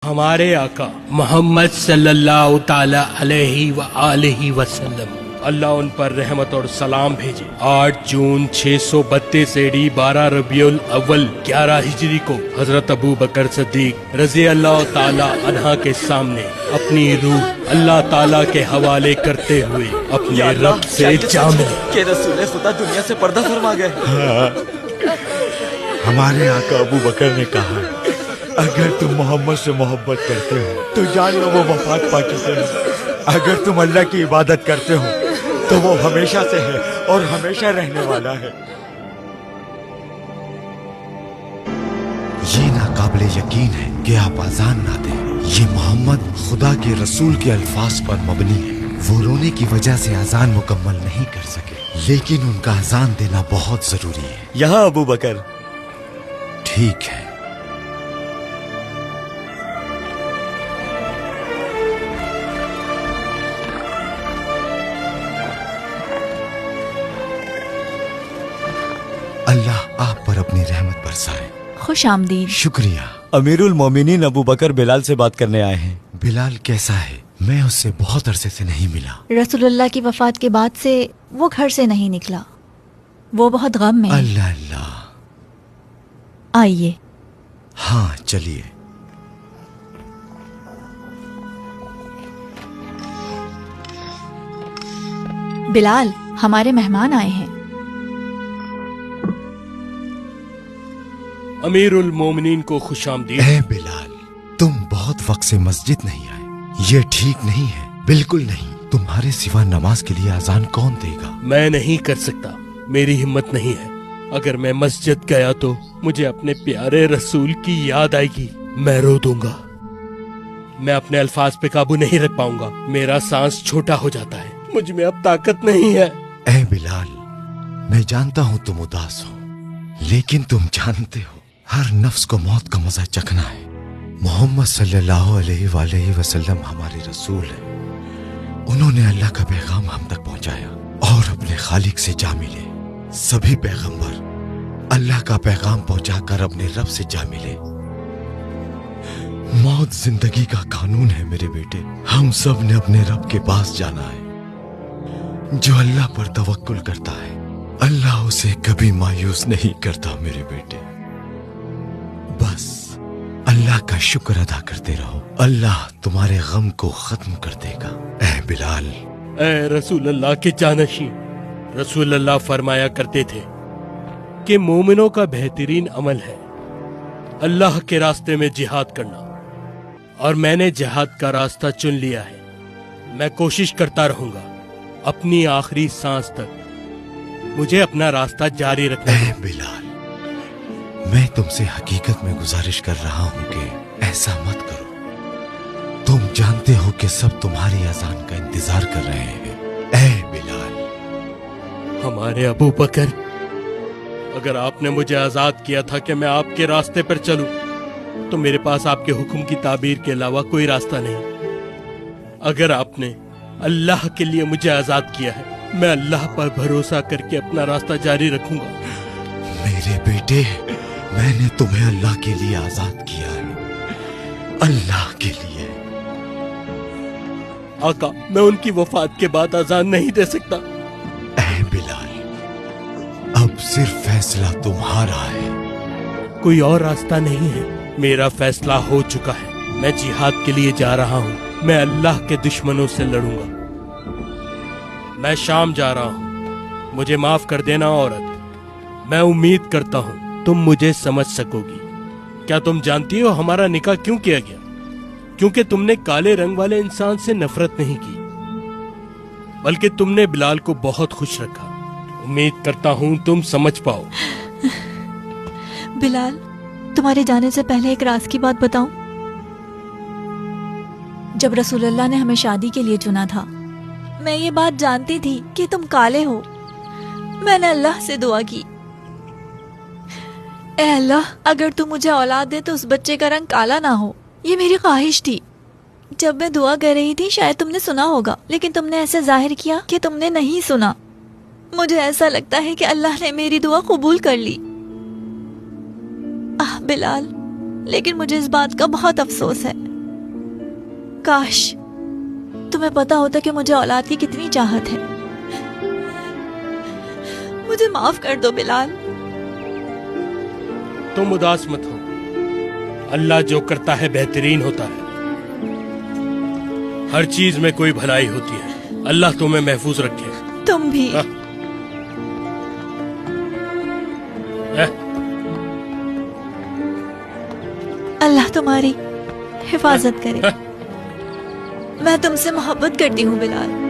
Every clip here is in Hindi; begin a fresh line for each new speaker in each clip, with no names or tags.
हमारे आका मोहम्मद सल्लल्लाहु ताला अलैहि व आलिहि वसल्लम, अल्लाह उन पर रहमत और सलाम भेजे, 8 जून 632 एडी 12 रबियुल अव्वल 11 हिजरी को हजरत अबू बकर सिद्दीक रज़ी अल्लाह ताला अन्हा के सामने अपनी रूह अल्लाह ताला के हवाले करते हुए अपने रब से जा मिले
कि रसूल खुदा दुनिया से पर्दा फरमा गए।
हमारे आका अबू बकर ने कहा, अगर तुम मोहम्मद से मोहब्बत करते हो तो जान लो वो वफात पा चुके हैं। अगर तुम अल्लाह की इबादत करते हो तो वो हमेशा से है और हमेशा रहने वाला है।
ये नाकाबिले यकीन है कि आप अजान ना दें। ये मोहम्मद खुदा के रसूल के अल्फाज पर मबनी है। वो रोने की वजह से अजान मुकम्मल नहीं कर सके, लेकिन उनका अजान देना बहुत जरूरी है।
यहाँ अबू बकर।
ठीक है। अल्लाह आप पर अपनी रहमत बरसाए।
खुश आमदीद।
शुक्रिया।
अमीरुल मोमिनीन अबू बकर बिलाल से बात करने आए हैं।
बिलाल कैसा है? मैं उससे बहुत अरसे से नहीं मिला।
रसूलुल्लाह की वफात के बाद से वो घर से नहीं निकला। वो बहुत गम में है।
अल्लाह अल्लाह।
आइए।
हाँ चलिए।
बिलाल, हमारे मेहमान आए हैं।
अमीरुल मोमिनीन को खुशामदीद।
ए बिलाल, तुम बहुत वक्त से मस्जिद नहीं आए। ये ठीक नहीं है, बिल्कुल नहीं। तुम्हारे सिवा नमाज के लिए अजान कौन देगा?
मैं नहीं कर सकता, मेरी हिम्मत नहीं है। अगर मैं मस्जिद गया तो मुझे अपने प्यारे रसूल की याद आएगी। मैं रो दूंगा। मैं अपने अल्फाज पे काबू नहीं रख पाऊंगा। मेरा सांस छोटा हो जाता है। मुझ में अब ताकत नहीं है।
ए बिलाल, मैं जानता हूँ तुम उदास हो, लेकिन तुम जानते हो हर नफ्स को मौत का मजा चखना है। मोहम्मद सल्लल्लाहु अलैहि वसल्लम हमारे रसूल हैं। उन्होंने अल्लाह का पैगाम हम तक पहुंचाया और अपने खालिक से जा मिले। सभी पैगंबर अल्लाह का पैगाम पहुंचाकर अपने रब से जा मिले। मौत जिंदगी का कानून है मेरे बेटे। हम सब ने अपने रब के पास जाना है। जो अल्लाह पर तवक्कुल करता है, अल्लाह उसे कभी मायूस नहीं करता मेरे बेटे। बस अल्लाह का शुक्र अदा करते रहो, अल्लाह तुम्हारे गम को खत्म कर देगा। ए बिलाल।
ए रसूल अल्लाह के जानशी, रसूल अल्लाह फरमाया करते थे कि मोमिनों का बेहतरीन अमल है अल्लाह के रास्ते में जिहाद करना, और मैंने जिहाद का रास्ता चुन लिया है। मैं कोशिश करता रहूंगा अपनी आखिरी सांस तक। मुझे अपना रास्ता जारी रखना है।
बिलाल, मैं तुमसे हकीकत में गुजारिश कर रहा हूं कि ऐसा मत करो। तुम जानते हो कि सब तुम्हारी अजान का इंतजार कर रहे हैं। ए बिलाल।
हमारे अबू बकर, अगर आपने मुझे आजाद किया था कि मैं आपके रास्ते पर चलूं, तो मेरे पास आपके हुक्म की ताबीर के अलावा कोई रास्ता नहीं। अगर आपने अल्लाह के लिए मुझे आजाद किया है, मैं अल्लाह पर भरोसा करके अपना रास्ता जारी रखूंगा।
मेरे बेटे, मैंने तुम्हें अल्लाह के लिए आजाद किया है, अल्लाह के लिए।
आका, मैं उनकी वफात के बाद आजान नहीं दे सकता।
ए बिलाल, अब सिर्फ फैसला तुम्हारा है।
कोई और रास्ता नहीं है। मेरा फैसला हो चुका है। मैं जिहाद के लिए जा रहा हूँ। मैं अल्लाह के दुश्मनों से लड़ूंगा। मैं शाम जा रहा हूँ। मुझे माफ कर देना औरत। मैं उम्मीद करता हूँ तुम मुझे समझ सकोगी। क्या तुम जानती हो हमारा निकाह क्यों किया गया? क्योंकि तुमने काले रंग वाले इंसान से नफरत नहीं की, बल्कि तुमने बिलाल को बहुत खुश रखा। उम्मीद करता हूँ तुम समझ पाओ।
बिलाल, तुम्हारे जाने से पहले एक राज की बात बताऊं? जब रसूलुल्लाह ने हमें शादी के लिए चुना था, मैं ये बात जानती थी कि तुम काले हो। मैंने अल्लाह से दुआ की, ए अल्लाह, अगर तू मुझे औलाद दे तो उस बच्चे का रंग काला ना हो। ये मेरी ख्वाहिश थी। जब मैं दुआ कर रही थी, शायद तुमने सुना होगा, लेकिन तुमने ऐसे जाहिर किया कि तुमने नहीं सुना। मुझे ऐसा लगता है कि अल्लाह ने मेरी दुआ कबूल कर ली। आह बिलाल, लेकिन मुझे इस बात का बहुत अफसोस है। काश तुम्हें पता होता कि मुझे औलाद की कितनी चाहत है। मुझे माफ कर दो बिलाल।
तुम उदास मत हो, अल्लाह जो करता है बेहतरीन होता है। हर चीज में कोई भलाई होती है। अल्लाह तुम्हें महफूज रखे।
तुम भी। अल्लाह तुम्हारी हिफाजत करे। मैं तुमसे मोहब्बत करती हूँ बिलाल।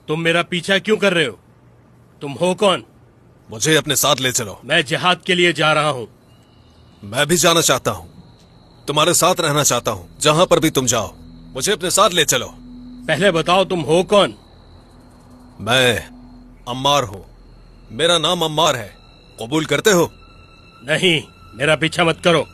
तुम मेरा पीछा क्यों कर रहे हो? तुम हो कौन?
मुझे अपने साथ ले चलो।
मैं जिहाद के लिए जा रहा हूँ।
मैं भी जाना चाहता हूँ, तुम्हारे साथ रहना चाहता हूँ। जहाँ पर भी तुम जाओ मुझे अपने साथ ले चलो।
पहले बताओ तुम हो कौन?
मैं अम्मार हूँ। मेरा नाम अम्मार है। कबूल करते हो?
नहीं, मेरा पीछा मत करो।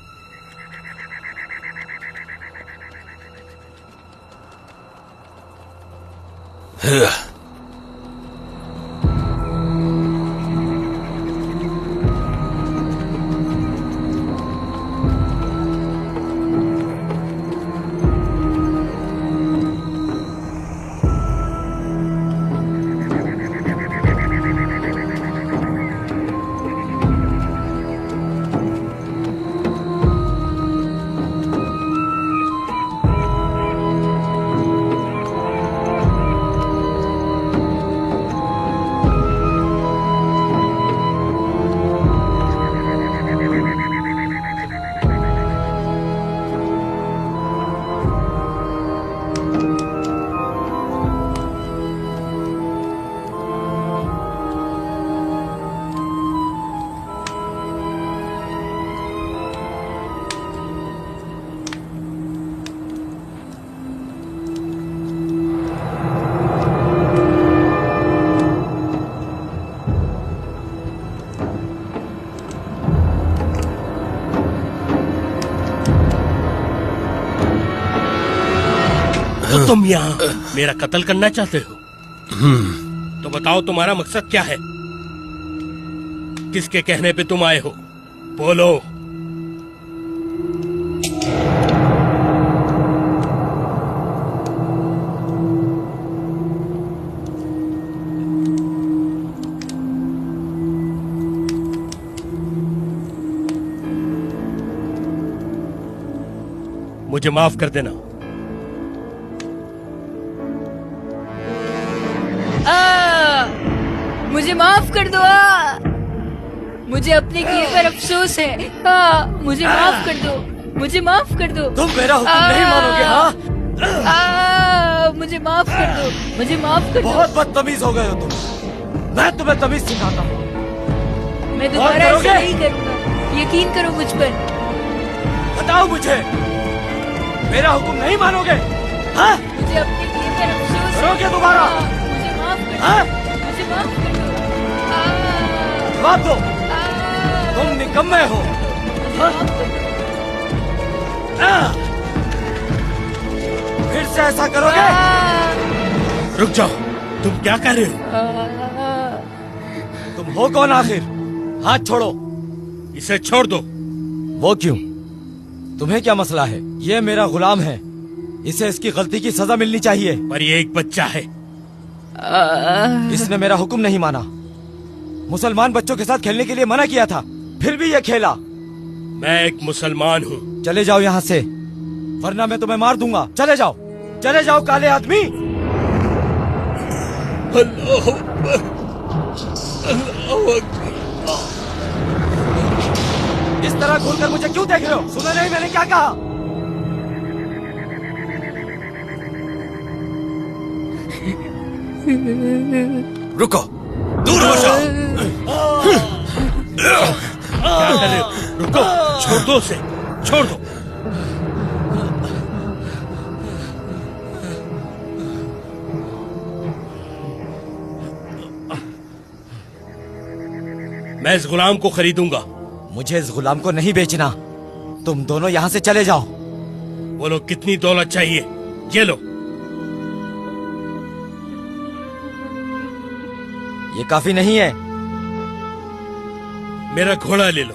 तो तुम यहाँ मेरा कत्ल करना चाहते हो? तो बताओ तुम्हारा मकसद क्या है? किसके कहने पे तुम आए हो? बोलो। मुझे माफ कर देना।
मुझे माफ कर दो। मुझे अपने किए पर अफसोस है। मुझे माफ कर दो। मुझे माफ कर दो।
तुम मेरा हुक्म नहीं मानोगे? हाँ,
मुझे माफ कर दो। मुझे माफ कर दो।
बहुत बदतमीज हो गए हो तुम। मैं तुम्हें तमीज सिखाता हूँ।
मैं दोबारा ऐसा नहीं करूँगा, यकीन करो मुझ पर।
बताओ मुझे, मेरा हुक्म नहीं मानोगे? हाँ?
मुझे अपने किए पर अफसोस
करोगे दोबारा?
मुझे माफ कर दो,
हाँ?
मुझे माफ कर दो।
जवाब दो, तुम निकम्मे हो। हाँ? फिर से ऐसा करोगे?
रुक जाओ, तुम क्या कर रहे हो?
तुम हो कौन आखिर? हाथ छोड़ो।
इसे छोड़ दो।
वो क्यों? तुम्हें क्या मसला है? ये मेरा गुलाम है, इसे इसकी गलती की सजा मिलनी चाहिए।
पर ये एक बच्चा है।
इसने मेरा हुक्म नहीं माना, मुसलमान बच्चों के साथ खेलने के लिए मना किया था, फिर भी ये खेला।
मैं एक मुसलमान हूँ।
चले जाओ यहाँ से, वरना मैं तुम्हें मार दूंगा। चले जाओ, चले जाओ काले आदमी।
अल्लाह अकबर, अल्लाह अकबर।
इस तरह घूरकर मुझे क्यों देख रहे हो? सुना नहीं मैंने क्या कहा?
रुको, दूर हो जाओ।
क्या कर रहे हो? रुको, छोड़ दो उसे, छोड़ दो। मैं इस गुलाम को खरीदूंगा।
मुझे इस गुलाम को नहीं बेचना। तुम दोनों यहाँ से चले जाओ।
बोलो कितनी दौलत चाहिए? ये लो।
ये काफी नहीं है।
मेरा घोड़ा ले लो,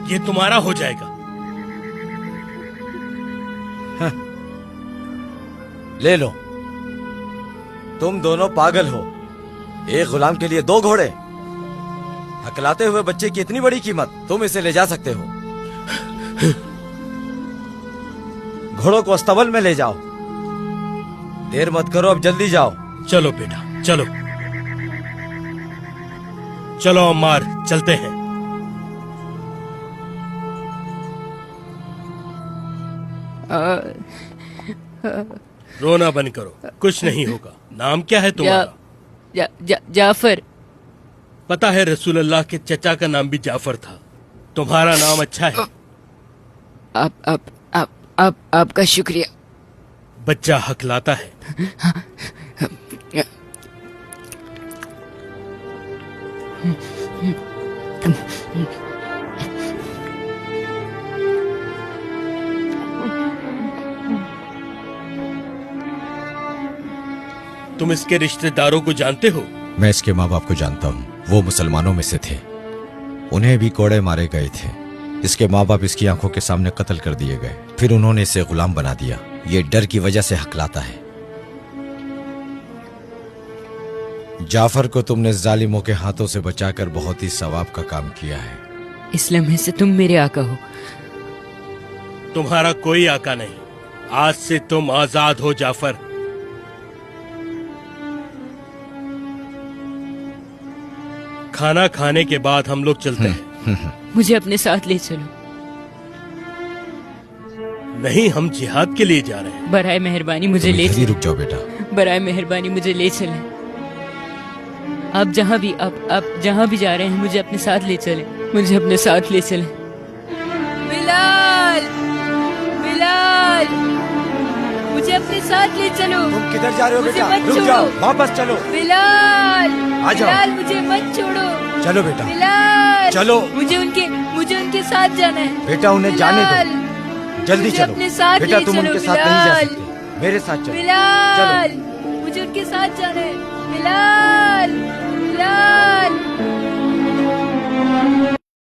ये तुम्हारा हो जाएगा।
ले लो। तुम दोनों पागल हो। एक गुलाम के लिए 2 घोड़े? हकलाते हुए बच्चे की इतनी बड़ी कीमत? तुम इसे ले जा सकते हो। घोड़ों को अस्तबल में ले जाओ। देर मत करो, अब जल्दी जाओ।
चलो बेटा, चलो चलो अम्मार, चलते हैं। रोना बंद करो, कुछ नहीं होगा। नाम क्या है तुम्हारा?
जाफर।
पता है रसूल अल्लाह के चचा का नाम भी जाफर था। तुम्हारा नाम अच्छा है।
आपका शुक्रिया।
बच्चा हकलाता है। तुम इसके रिश्तेदारों को जानते हो?
मैं इसके माँ बाप को जानता हूँ। वो मुसलमानों में से थे, उन्हें भी कोड़े मारे गए थे। इसके माँ बाप इसकी आंखों के सामने कत्ल कर दिए गए, फिर उन्होंने इसे गुलाम बना दिया। ये डर की वजह से हकलाता है। जाफर को तुमने जालिमों के हाथों से बचाकर बहुत ही सवाब का काम किया है।
इस लम्हे से तुम मेरे आका हो।
तुम्हारा कोई आका नहीं। आज से तुम आजाद हो जाफर। खाना खाने के बाद हम लोग चलते हैं।
मुझे अपने साथ ले चलो।
नहीं, हम जिहाद के लिए जा रहे हैं।
बराए मेहरबानी मुझे
तुम
ले
इधर ही
चलो।
रुक जाओ बेटा।
बराए मेहरबानी मुझे ले चलें। आप जहाँ भी जा रहे हैं मुझे अपने साथ ले चलें। मुझे अपने साथ ले चलें। बिलाल, बिलाल, मुझे अपने साथ ले चलो।
तुम किधर जा रहे हो
मुझे
बेटा?
मत
रुक
छोड़ो।
जाओ, वापस चलो।
बिलाल,
आ जाओ।
बिलाल मुझे मत छोड़ो।
चलो बेटा,
बिलाल,
चलो।
मुझे उनके साथ जाना है।
बेटा उन्हें जाने
बिलाल,
दो। जल्दी
मुझे
चलो
अपने साथ
बेटा,
ले
तुम
चलो,
उनके साथ नहीं जा
बिलाल।
सकते। मेरे साथ चलो।
बिलाल, मुझे उनके साथ जाना है। बिलाल।